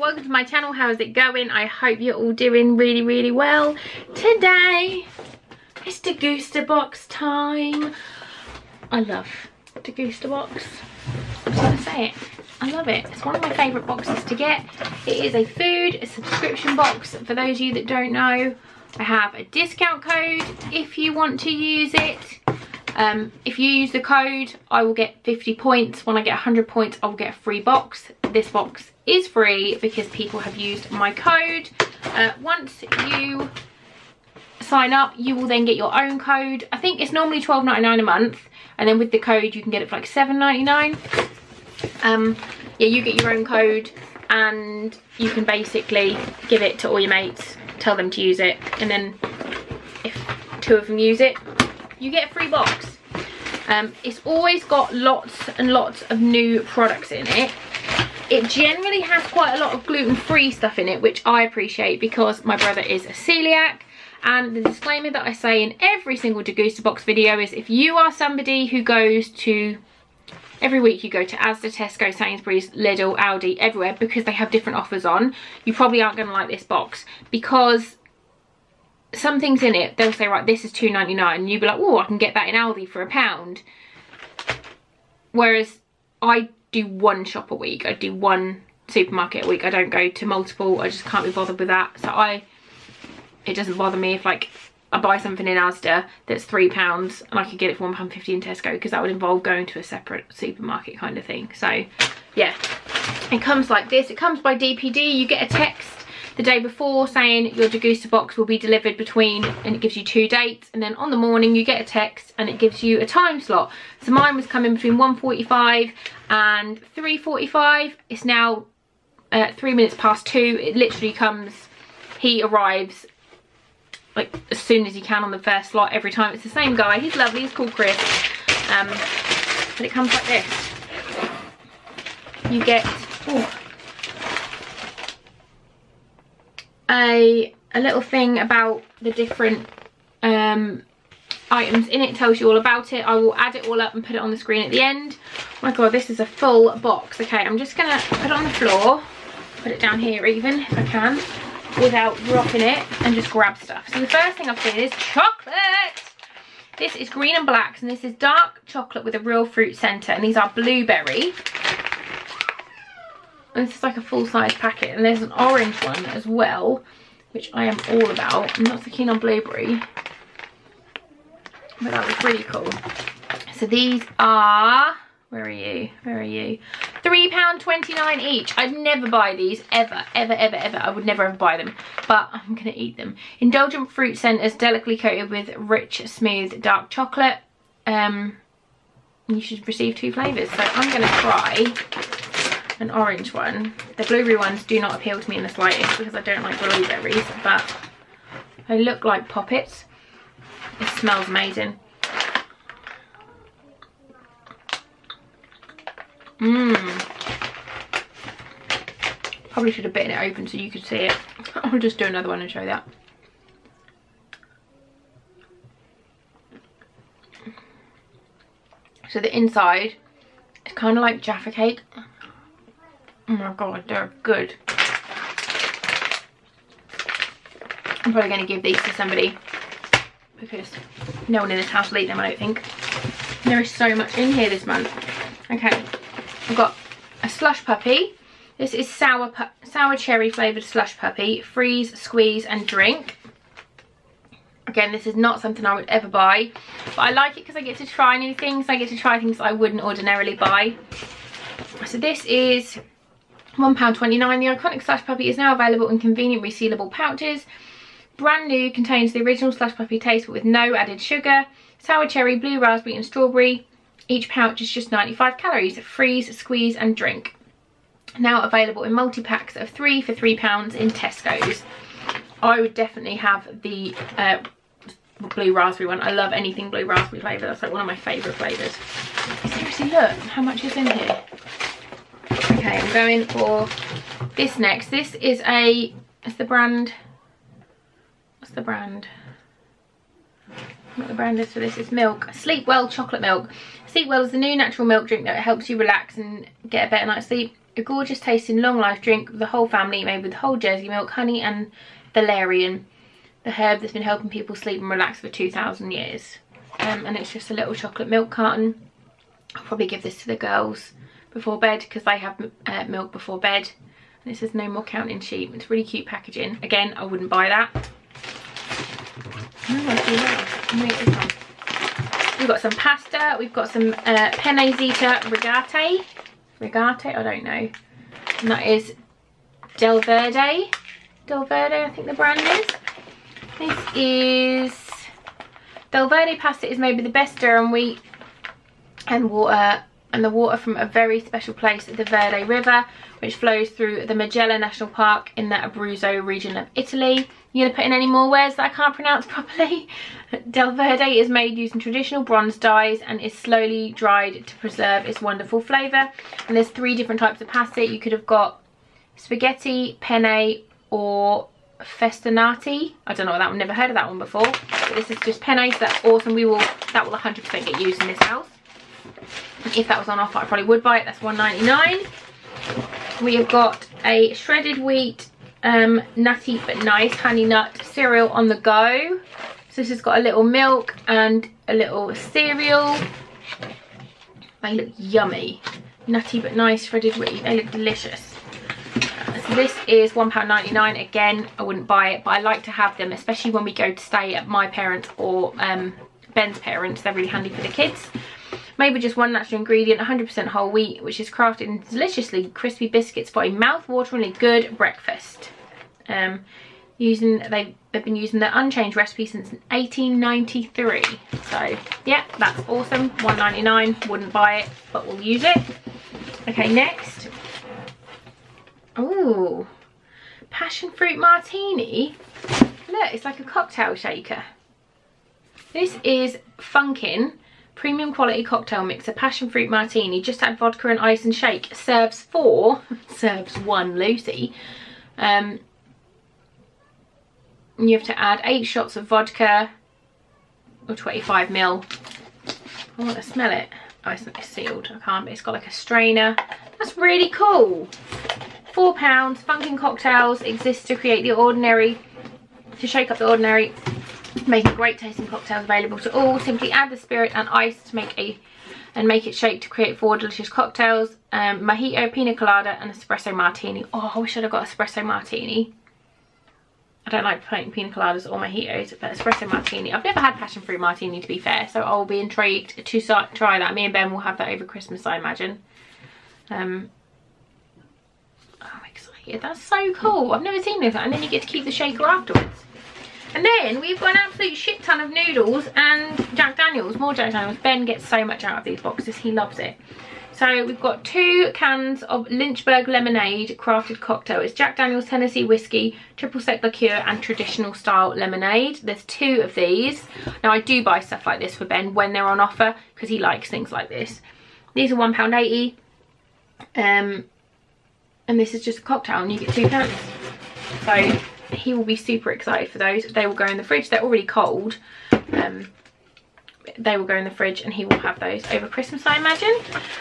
welcome to my channel. How is it going? I hope you're all doing really well. Today it's Degustabox time. I love Degustabox. I'm just gonna say it. I love it. It's one of my favourite boxes to get. It is a food subscription box. For those of you that don't know, I have a discount code if you want to use it. If you use the code, I will get 50 points. When I get 100 points, I will get a free box. This box is free because people have used my code. Once you sign up, you will then get your own code. I think it's normally £12.99 a month, and then with the code you can get it for like £7.99. Yeah, you get your own code and you can basically give it to all your mates, tell them to use it, and then if 2 of them use it, you get a free box. It's always got lots and lots of new products in it. It generally has quite a lot of gluten-free stuff in it, which I appreciate because my brother is a celiac. And the disclaimer that I say in every single Degustabox video is if you are somebody who goes to, every week you go to Asda, Tesco, Sainsbury's, Lidl, Aldi, everywhere, because they have different offers on, you probably aren't going to like this box, because some things in it, they'll say, right, this is £2.99, and you'll be like, oh, I can get that in Aldi for £1. Whereas I do one shop a week, I do one supermarket a week, I don't go to multiple, I just can't be bothered with that. So it doesn't bother me if like I buy something in Asda that's £3 and I could get it for £1.50 in Tesco, because that would involve going to a separate supermarket kind of thing. So yeah, it comes like this. It comes by DPD. You get a text the day before saying your Degustabox will be delivered between, and it gives you 2 dates, and then on the morning you get a text and it gives you a time slot. So mine was coming between 1:45 and 3:45. It's now 3 minutes past 2. It literally comes, he arrives like as soon as he can on the first slot every time. It's the same guy, he's lovely, he's called Chris. But it comes like this. You get a little thing about the different items in it. It tells you all about it. I will add it all up and put it on the screen at the end. Oh my god, this is a full box. Okay, I'm just gonna put it on the floor, put it down here even if I can, without dropping it, and just grab stuff. So the first thing I've seen is chocolate. This is green and blacks, and this is dark chocolate with a real fruit centre, and these are blueberry. And this is like a full-size packet, and there's an orange one as well, which I am all about. I'm not so keen on blueberry, but that was really cool. So these are, where are you? £3.29 each. I'd never buy these, ever. I would never ever buy them, but I'm gonna eat them. Indulgent fruit centres, delicately coated with rich, smooth, dark chocolate. You should receive 2 flavours. So I'm gonna try an orange one. The blueberry ones do not appeal to me in the slightest because I don't like blueberries, but they look like poppets. It smells amazing. Probably should have bitten it open so you could see it. I'll just do another one and show that. So the inside is kind of like Jaffa Cake. Oh my god, they're good. I'm probably going to give these to somebody because no one in this house will eat them, I don't think. There is so much in here this month. Okay, I've got a Slush Puppy. This is sour cherry flavoured Slush Puppy. Freeze, squeeze and drink. Again, this is not something I would ever buy, but I like it because I get to try new things. I get to try things I wouldn't ordinarily buy. So this is £1.29. The iconic Slush Puppy is now available in convenient resealable pouches. Brand new, contains the original Slush Puppy taste but with no added sugar. Sour cherry, blue raspberry and strawberry. Each pouch is just 95 calories. Freeze, squeeze and drink. Now available in multi-packs of 3 for £3 in Tesco's. I would definitely have the blue raspberry one. I love anything blue raspberry flavour. That's like one of my favourite flavours. Seriously, look how much is in here. Okay, I'm going for this next. This is it's the brand, what's the brand? What the brand is for this is milk. Sleep Well chocolate milk. Sleep Well is the new natural milk drink that helps you relax and get a better night's sleep. a gorgeous tasting long life drink for the whole family, made with whole Jersey milk, honey and valerian, the herb that's been helping people sleep and relax for 2,000 years. And it's just a little chocolate milk carton. I'll probably give this to the girls before bed because they have milk before bed. And it says no more counting sheep. It's really cute packaging. Again, I wouldn't buy that. We've got some pasta. We've got some penne zeta rigate. Rigate, I don't know. And that is Del Verde. Del Verde, I think the brand is. This is Del Verde pasta. Is made with the best durum wheat and water, and the water from a very special place at the Verde River, which flows through the Magella National Park in the Abruzzo region of Italy. You're gonna put in any more words that I can't pronounce properly? Del Verde is made using traditional bronze dyes and is slowly dried to preserve its wonderful flavour. And there's 3 different types of pasta. You could have got spaghetti, penne, or festinati. I don't know what that one, never heard of that one before. But this is just penne, so that's awesome. That will 100% get used in this house. If that was on offer, I probably would buy it. That's $1.99. We have got a shredded wheat nutty but nice honey nut cereal on the go. So this has got a little milk and a little cereal. They look yummy. Nutty but nice shredded wheat. They look delicious. So this is £1.99. Again, I wouldn't buy it, but I like to have them, especially when we go to stay at my parents or Ben's parents. They're really handy for the kids. Made with just one natural ingredient, 100% whole wheat, which is crafted into deliciously crispy biscuits for a mouth-wateringly good breakfast. They've been using the unchanged recipe since 1893. So yeah, that's awesome. $1.99. Wouldn't buy it, but we'll use it. Okay, next. Ooh, passion fruit martini. Look, it's like a cocktail shaker. This is Funkin' premium quality cocktail mixer, passion fruit martini. Just add vodka and ice and shake. Serves one Lucy. You have to add 8 shots of vodka or 25 ml. I want to smell it. Oh, it's sealed. I can't, but it's got like a strainer. That's really cool. £4. Funkin' cocktails exist to create the ordinary, to shake up the ordinary, making great tasting cocktails available to all. Simply add the spirit and ice to make it shake to create 4 delicious cocktails: mojito, pina colada, and espresso martini. Oh, I wish I'd have got espresso martini. I don't like pina coladas or mojitos, but espresso martini. I've never had passion fruit martini, to be fair, so I'll be intrigued to try that. Me and Ben will have that over Christmas, I imagine. Oh, I'm excited. That's so cool. I've never seen this, and then you get to keep the shaker afterwards. And then we've got an absolute shit ton of noodles and Jack Daniels, more Jack Daniels. Ben gets so much out of these boxes, he loves it. So we've got 2 cans of Lynchburg lemonade crafted cocktail. It's Jack Daniels Tennessee whiskey, triple sec liqueur, and traditional style lemonade. There's 2 of these. Now I do buy stuff like this for Ben when they're on offer because he likes things like this. These are £1.80. And this is just a cocktail and you get 2 cans. So he will be super excited for those. They will go in the fridge. They're already cold. They will go in the fridge and he will have those over Christmas, I imagine.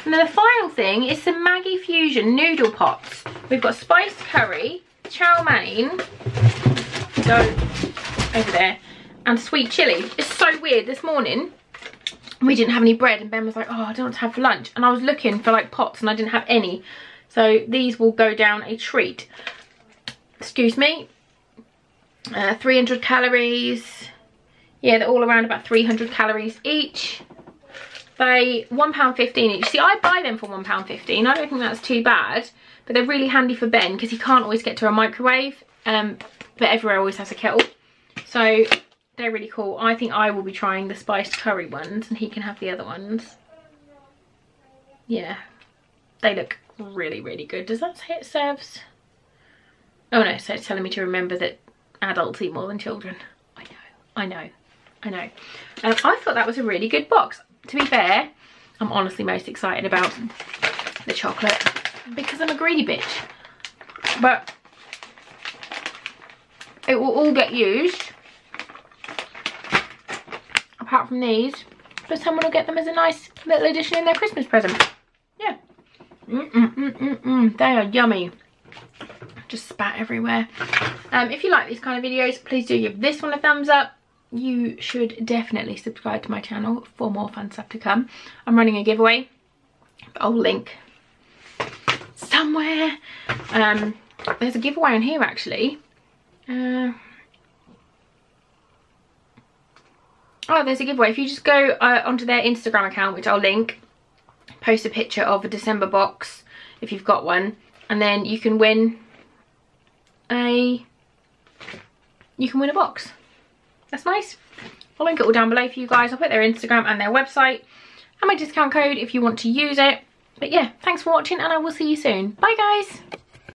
And then the final thing is some Maggie Fusion noodle pots. We've got spiced curry, chow mein, go over there, and sweet chili. It's so weird. This morning we didn't have any bread and Ben was like, oh, I don't know what to have for lunch. And I was looking for like pots and I didn't have any. So these will go down a treat. Excuse me. 300 calories. Yeah, they're all around about 300 calories each. They £1.15 each. See, I buy them for £1.15. I don't think that's too bad, but they're really handy for Ben because he can't always get to a microwave, but everywhere always has a kettle. So they're really cool. I think I will be trying the spiced curry ones and he can have the other ones. Yeah, they look really, really good. Does that say it serves? Oh no, so it's telling me to remember that adults eat more than children. I know. I thought that was a really good box. To be fair, I'm honestly most excited about the chocolate because I'm a greedy bitch. But it will all get used, apart from these, but someone will get them as a nice little addition in their Christmas present. Yeah, They are yummy. Just spat everywhere. If you like these kind of videos, please do give this one a thumbs up. You should definitely subscribe to my channel for more fun stuff to come. I'm running a giveaway. I'll link somewhere. There's a giveaway on here actually. Oh, there's a giveaway. If you just go onto their Instagram account, which I'll link, post a picture of a December box if you've got one, and then you can win a box. That's nice. I'll link it all down below for you guys. I'll put their Instagram and their website and my discount code if you want to use it. But yeah, thanks for watching and I will see you soon. Bye guys.